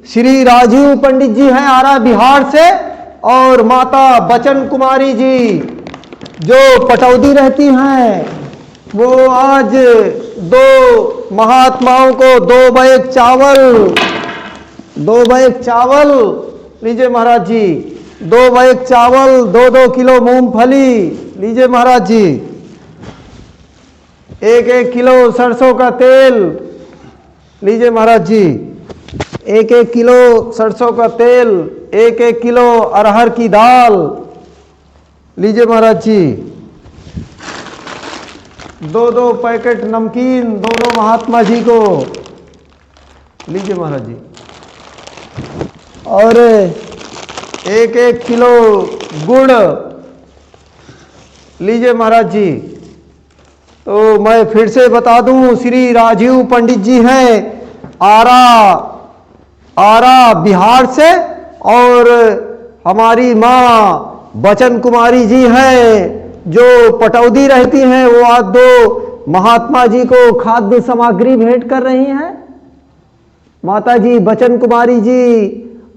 श्री राजीव पंडित जी हैं आरा बिहार से, और माता बचन कुमारी जी जो पटौदी रहती हैं, वो आज दो महात्माओं को 2 बैग चावल लीजिए महाराज जी, 2 बैग चावल, 2-2 किलो मूंगफली लीजिए महाराज जी, 1-1 किलो सरसों का तेल लीजिए महाराज जी, 1-1 किलो सरसों का तेल, 1-1 किलो अरहर की दाल लीजिए महाराज जी, 2-2 पैकेट नमकीन दोनों महात्मा जी को लीजिए महाराज जी, और 1-1 किलो गुड़ लीजिए महाराज जी। तो मैं फिर से बता दूं, श्री राजीव पंडित जी हैं आरा बिहार से, और हमारी माँ बचन कुमारी जी हैं जो पटौदी रहती हैं, वो आज 2 महात्मा जी को खाद्य सामग्री भेंट कर रही हैं। माता जी बचन कुमारी जी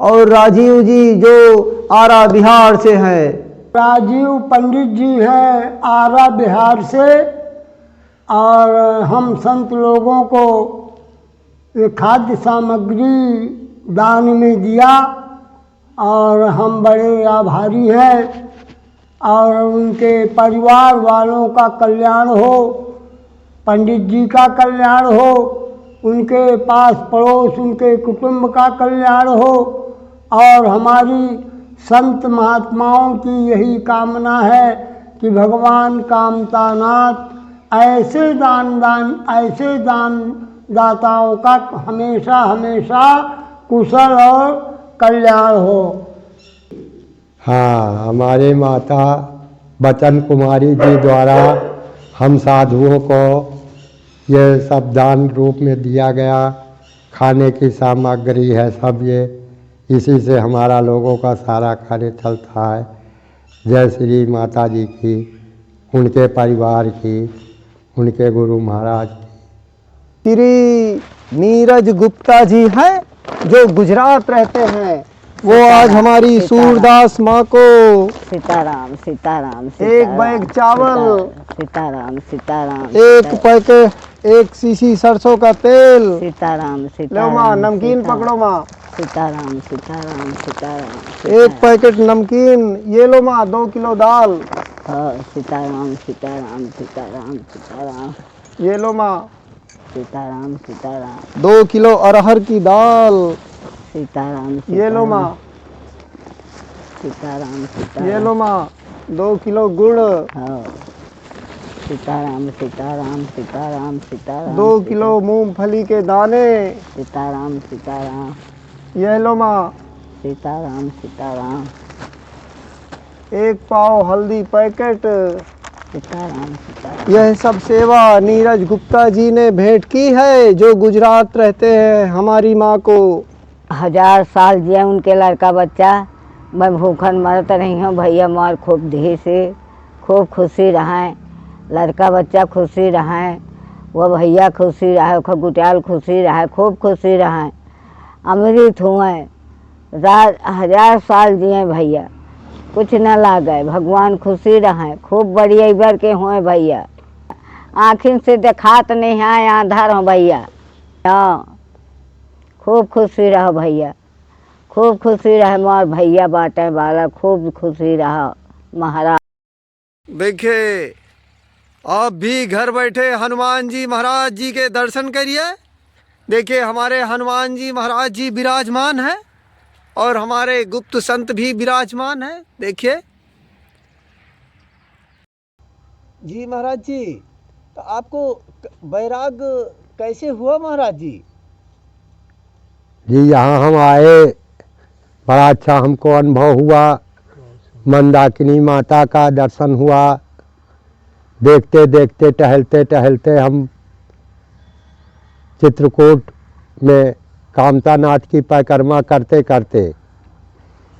और राजीव जी जो आरा बिहार से हैं। राजीव पंडित जी हैं आरा बिहार से, और हम संत लोगों को ये खाद्य सामग्री दान में दिया, और हम बड़े आभारी हैं, और उनके परिवार वालों का कल्याण हो, पंडित जी का कल्याण हो, उनके पास पड़ोस उनके कुटुंब का कल्याण हो, और हमारी संत महात्माओं की यही कामना है कि भगवान कामतानाथ ऐसे दान दाताओं का हमेशा हमेशा कुशल और कल्याण हो। हाँ, हमारे माता बचन कुमारी जी द्वारा हम साधुओं को ये सब दान रूप में दिया गया, खाने की सामग्री है सब, ये इसी से हमारा लोगों का सारा कार्य चलता है। जय श्री माता जी की, उनके परिवार की, उनके गुरु महाराज की। श्री नीरज गुप्ता जी हैं जो गुजरात रहते हैं, वो आज हमारी सूरदास माँ को सीताराम सीताराम 1 बैग चावल, सीताराम सीताराम 1 पैकेट 1 शीशी सरसों का तेल, सीताराम लो सीताराम माँ नमकीन पकड़ो माँ, सीताराम सीताराम सीताराम 1 पैकेट नमकीन, ये लो माँ 2 किलो दाल, हाँ सीताराम सीताराम सीताराम सीताराम, ये लो माँ सीताराम सीताराम 2 किलो अरहर की दाल, सीताराम ये लो माँ, सीताराम ये सीताराम, लो माँ 2 किलो गुड़, हाँ सीताराम सीताराम सीताराम सीताराम 2 किलो मूंगफली के दाने, सीताराम सीताराम, ये लो माँ सीताराम सीताराम, 1 पाव हल्दी पैकेट। सीताराम सीताराम। यह सब सेवा नीरज गुप्ता जी ने भेंट की है, जो गुजरात रहते हैं हमारी माँ को। 1000 साल जिए उनके लड़का बच्चा, मैं भूखन मरत रही हूँ भैया, मार खूब धी से खूब खुशी रहें, लड़का बच्चा खुशी रहें, वो भैया खुशी रहे, गुटियाल खुशी रहे, खूब खुशी रहें, अमृत हुए, 1000 साल जिए भैया, कुछ न लागे, भगवान खुशी रहें, खूब बड़ी अबर के हुए भैया, आँखिन से देखात नहीं है, आंधर हो भैया, हाँ खूब खुशी रहो भैया, खूब खुशी रहे, मोर भैया बाटे वाला खूब खुशी रहा महाराज। देखिए, आप भी घर बैठे हनुमान जी महाराज जी के दर्शन करिए। देखिए, हमारे हनुमान जी महाराज जी विराजमान हैं, और हमारे गुप्त संत भी विराजमान हैं। देखिए जी महाराज जी, तो आपको वैराग कैसे हुआ महाराज जी? जी, यहाँ हम आए, बड़ा अच्छा हमको अनुभव हुआ, मंदाकिनी माता का दर्शन हुआ, देखते देखते टहलते टहलते हम चित्रकूट में कामतानाथ की परिक्रमा करते करते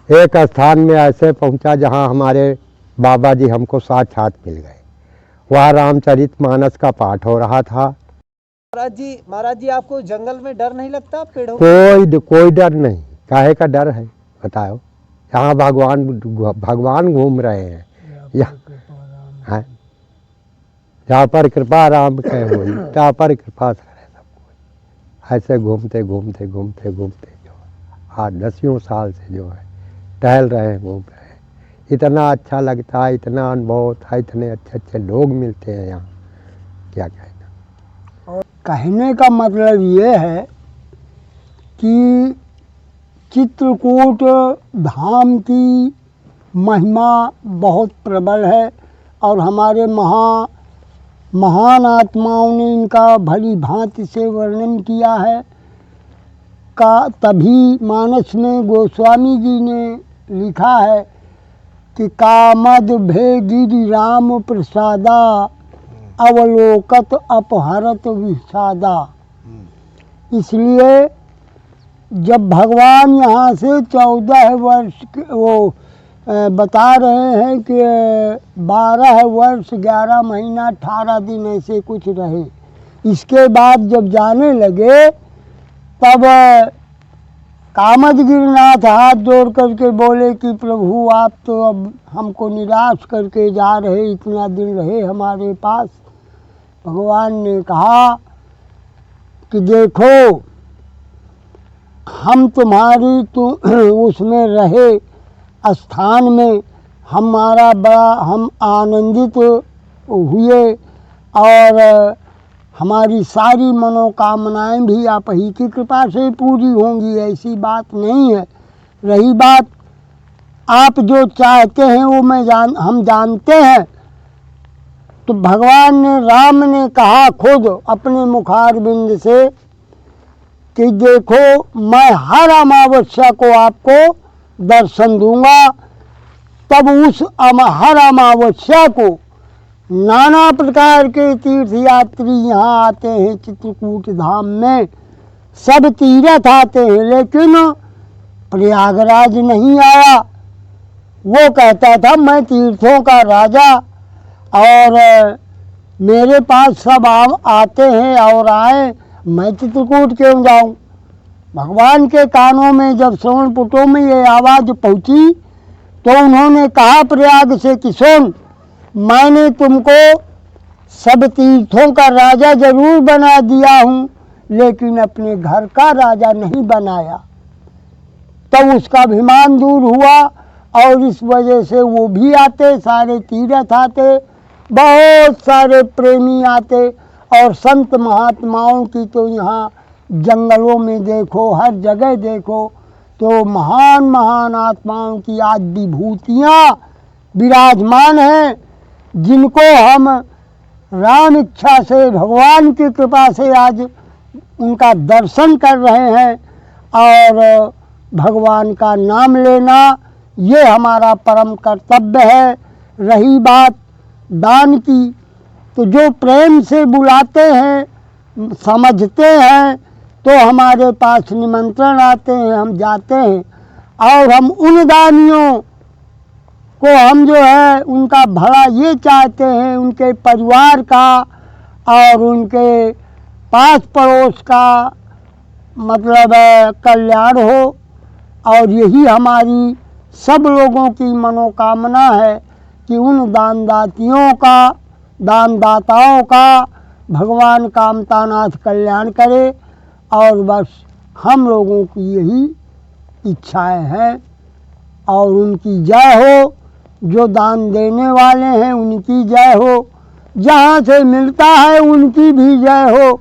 एक स्थान में ऐसे पहुंचा जहां हमारे बाबा जी हमको साक्षात मिल गए। वह रामचरितमानस का पाठ हो रहा था। महाराज जी आपको जंगल में डर नहीं लगता पेड़ों? कोई डर नहीं, काहे का डर है बताओ। यहाँ भगवान घूम रहे हैं, यहाँ जहाँ पर कृपा राम के हुई तहाँ पर कृपा करे सब कोई। ऐसे घूमते घूमते घूमते घूमते जो 8-10 साल से जो है टहल रहे हैं, घूम रहे हैं। इतना अच्छा लगता है, इतना अनुभव होता है, इतने अच्छे अच्छे लोग मिलते हैं यहाँ, क्या कहना। और कहने का मतलब ये है कि चित्रकूट धाम की महिमा बहुत प्रबल है और हमारे महान आत्माओं ने इनका भली भांति से वर्णन किया है। तभी मानस में गोस्वामी जी ने लिखा है कि कामद भेगिरि राम प्रसादा अवलोकत अपहरत विषादा। इसलिए जब भगवान यहाँ से 14 वर्ष वो बता रहे हैं कि 12 वर्ष 11 महीना 18 दिन ऐसे कुछ रहे, इसके बाद जब जाने लगे तब कामद गिरनाथ हाथ जोड़ करके बोले कि प्रभु आप तो अब हमको निराश करके जा रहे, इतना दिन रहे हमारे पास। भगवान ने कहा कि देखो हम तुम्हारी उसमें रहे स्थान में हम आनंदित हुए और हमारी सारी मनोकामनाएं भी आप ही की कृपा से पूरी होंगी, ऐसी बात नहीं है। रही बात आप जो चाहते हैं वो हम जानते हैं। तो भगवान ने राम ने कहा खुद अपने मुखारबिंद से कि देखो मैं हर अमावस्या को आपको दर्शन दूंगा। तब उस हर अमावस्या को नाना प्रकार के तीर्थ यात्री यहाँ आते हैं चित्रकूट धाम में, सब तीर्थ आते हैं, लेकिन प्रयागराज नहीं आया। वो कहता था मैं तीर्थों का राजा और मेरे पास सब आते हैं और आए, मैं चित्रकूट क्यों जाऊं। भगवान के कानों में जब श्रवण पुटों में ये आवाज़ पहुंची तो उन्होंने कहा प्रयाग से कि सुन, मैंने तुमको सब तीर्थों का राजा जरूर बना दिया हूँ, लेकिन अपने घर का राजा नहीं बनाया। तब उसका अभिमान दूर हुआ और इस वजह से वो भी आते, सारे तीर्थ आते, बहुत सारे प्रेमी आते। और संत महात्माओं की तो यहाँ जंगलों में देखो, हर जगह देखो तो महान आत्माओं की आज विभूतियाँ विराजमान हैं, जिनको हम राम इच्छा से भगवान की कृपा से आज उनका दर्शन कर रहे हैं। और भगवान का नाम लेना ये हमारा परम कर्तव्य है। रही बात दान की, तो जो प्रेम से बुलाते हैं, समझते हैं, तो हमारे पास निमंत्रण आते हैं, हम जाते हैं और हम उन दानियों को हम जो है उनका भला ये चाहते हैं, उनके परिवार का और उनके पास पड़ोस का मतलब कल्याण हो। और यही हमारी सब लोगों की मनोकामना है कि उन दानदाताओं का भगवान कामतानाथ कल्याण करे। और बस हम लोगों की यही इच्छाएं हैं और उनकी जय हो। जो दान देने वाले हैं उनकी जय हो, जहाँ से मिलता है उनकी भी जय हो,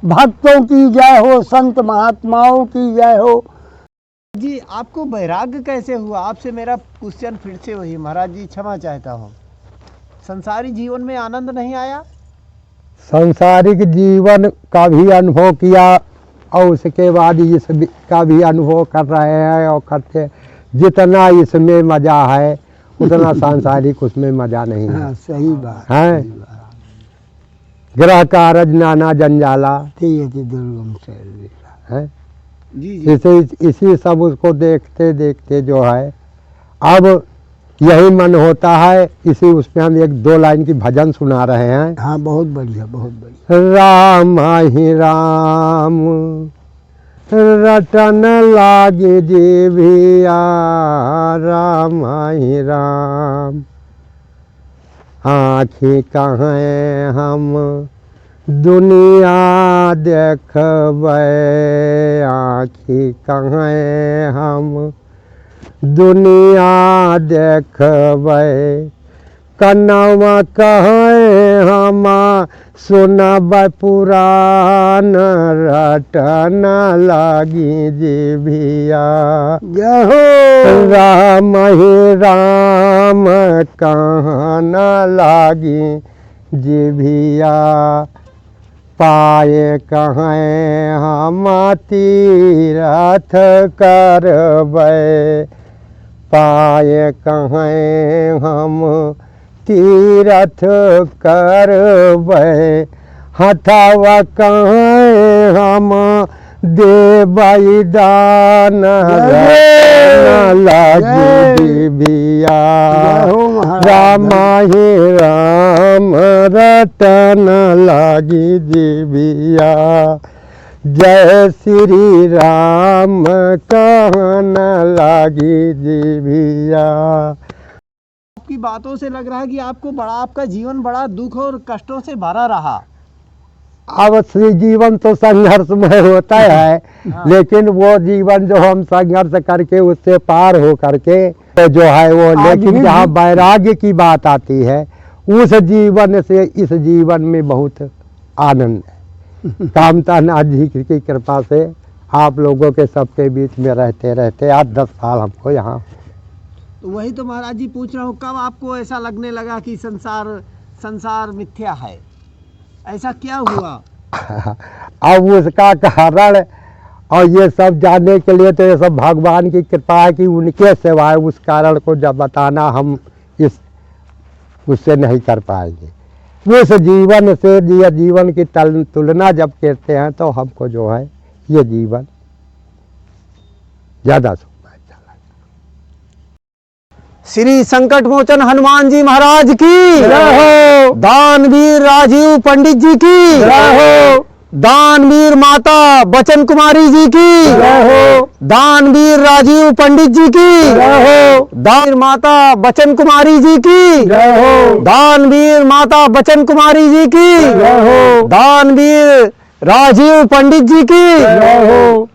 भक्तों की जय हो, संत महात्माओं की जय हो। जी आपको वैराग्य कैसे हुआ? आपसे मेरा क्वेश्चन फिर से वही, महाराज जी क्षमा चाहता हूँ। संसारी जीवन में आनंद नहीं आया? सांसारिक जीवन का भी अनुभव किया और उसके बाद इसका भी अनुभव कर रहे हैं और करते। जितना इसमें मजा है उतना सांसारिक उसमें मजा नहीं है। हाँ, सही बात है। ग्रह कारज नाना जंजाला दुर्गम है। जी इसी सब उसको देखते देखते जो है अब यही मन होता है। इसी उसमें हम एक दो लाइन की भजन सुना रहे हैं। हाँ, बहुत बढ़िया, बहुत बढ़िया। राम ही राम रटन लागे जीभिया, राम ही राम आँखी कहें हम दुनिया देखबै, आँखी कहें हम दुनिया देखबै, कनवा कहें हम सुनबै पुराण, रटन लागी जीभिया, जय हो। राम ही राम कहन लागी जीभिया, पाए कहें हम तीरथ करबै, पाए कहें हम तीरथ करबै, हथवा कहें हम देबै दान, रटन लागी जीभिया, राम ही राम रटन लागी जीभिया, जय श्री राम कहन लागी जीभिया। आपकी बातों से लग रहा है कि आपका जीवन बड़ा दुख और कष्टों से भरा रहा। अवश्य जीवन तो संघर्षमय होता है, लेकिन वो जीवन जो हम संघर्ष करके उससे पार हो करके तो जो है वो, लेकिन जहाँ वैराग्य की बात आती है उस जीवन से इस जीवन में बहुत आनंद है। कामता नाथ जी की कृपा से आप लोगों के सबके बीच में रहते रहते 8-10 साल हमको यहाँ। तो वही तो महाराज जी पूछ रहा हूँ, कब आपको ऐसा लगने लगा कि संसार मिथ्या है? ऐसा क्या हुआ? अब उसका कारण और ये सब जानने के लिए तो ये सब भगवान की कृपा है कि उनके सिवाय उस कारण को जब बताना हम उससे नहीं कर पाएंगे। उस जीवन से ये जीवन की तुलना जब करते हैं तो हमको जो है ये जीवन ज़्यादा श्री संकट मोचन हनुमान जी महाराज की जय हो। दानवीर राजीव पंडित जी की जय हो। दानवीर माता बचन कुमारी जी की जय हो। दानवीर राजीव पंडित जी की जय हो। दानवीर माता बचन कुमारी जी की जय हो। दानवीर माता बचन कुमारी जी की जय हो। दानवीर राजीव पंडित जी की जय हो।